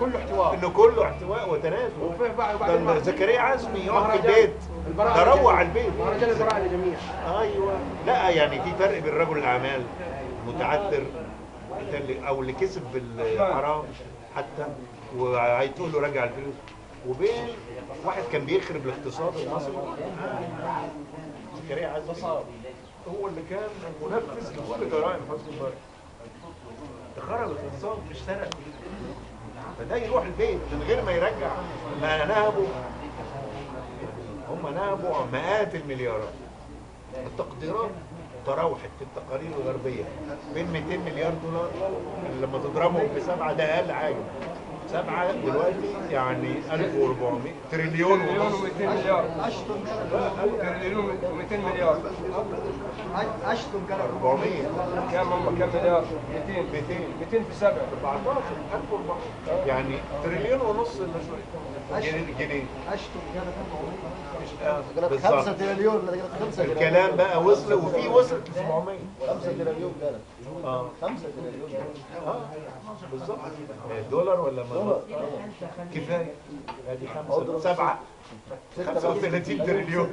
كله احتواء، انه كله احتواء وتنازل. وفيه ده زكريا عزمي يقعد في البيت، ده روع البيت. مهرجان البراءة للجميع. ايوه، لا يعني في فرق بين رجل الاعمال المتعثر او اللي كسب بالحرام حتى وهيتقول له رجع الفلوس، وبين واحد كان بيخرب الاقتصاد المصري. زكريا عزمي هو اللي كان منفذ لكل جرائم حسني مبارك. ده خرب الاقتصاد مش سرق. فده يروح البيت من غير ما يرجع. ما نهبوا، هم نهبوا مئات المليارات. التقديرات تراوحت في التقارير الغربيه بين 200 مليار دولار، لما تضربهم بسبعه ده اقل حاجه. سبعه دلوقتي يعني 1400 تريليون و200 مليار. تريليون و200 مليار. اشتم كلام 400. كم مليار؟ 200 في 7 14 1400 يعني تريليون ونص الا شويه جنيه. اشتم بالظبط. 5 تريليون 5 تريليون. الكلام بقى وصل، وفي وصل 700. 5 تريليون كانت. 5 تريليون. بالظبط. دولار ولا دولار؟ كفايه. ادي 35 تريليون.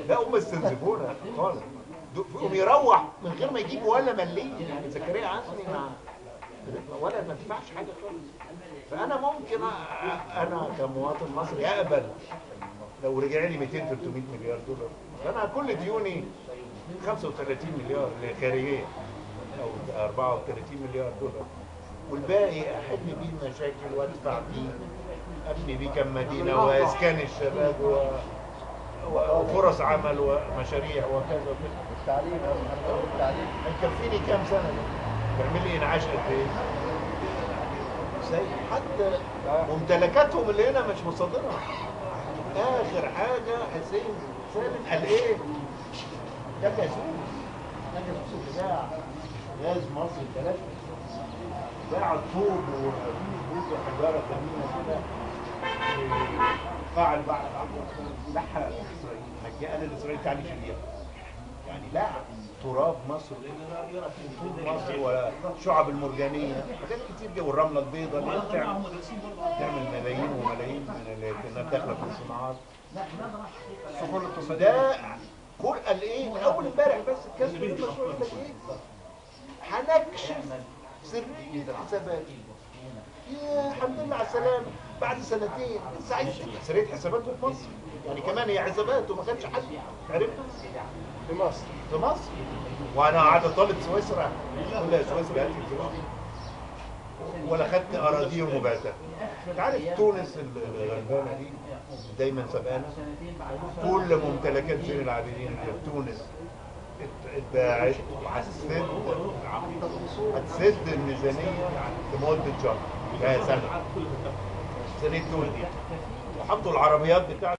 لا هم استنزفونا خالص. هم يروح من غير ما يجيب ولا مليم. يعني زكريا عزمي ولا ما تدفعش حاجه خالص. فانا ممكن انا كمواطن مصري اقبل لو رجع لي 200 300 مليار دولار. فانا كل ديوني 35 مليار خارجيه او 34 مليار دولار، والباقي احل بيه المشاكل وادفع بيه، ابني بيه كم مدينه واسكان الشباب وفرص عمل ومشاريع وكذا وكذا. التعليم التعليم هيكفيني كام سنه ده؟ يعمل لي انعاش قد ايه؟ حتى ممتلكاتهم اللي هنا مش مصادرها. اخر حاجه حسين سالم قال ايه؟ ده جاسوس بتاع غاز مصر 3 باع الطوب وفي حجاره ثمينه كده فعل بعد لحق اسرائيل، قال لاسرائيل تعالي شيليها. يعني لا تراب مصر، طوب مصر والشعب المرجانيه، حاجات كتير جدا، والرمله البيضاء اللي تعمل ملايين وملايين من انها داخله في الصناعات. ده كل قال ايه؟ اول امبارح بس الكاس في المشروع يقول لك ايه؟ هنكشف سريه الحسابات. يا الحمد لله على السلامه بعد سنتين. لسه عايز سريه حساباته في مصر، يعني كمان هي حساباته ما كانش حد عرفها في مصر. وانا قاعد اطالب سويسرا، كل سويسرا هاتي الفلوس ولا خدت اراضيهم وبعتها. انت عارف تونس الغلبانه دي دايما سبقانا. كل ممتلكات زين العابدين اللي في تونس اتباعت هتسد الميزانيه لمده شهر. سنه تونس، وحطوا العربيات بتاعت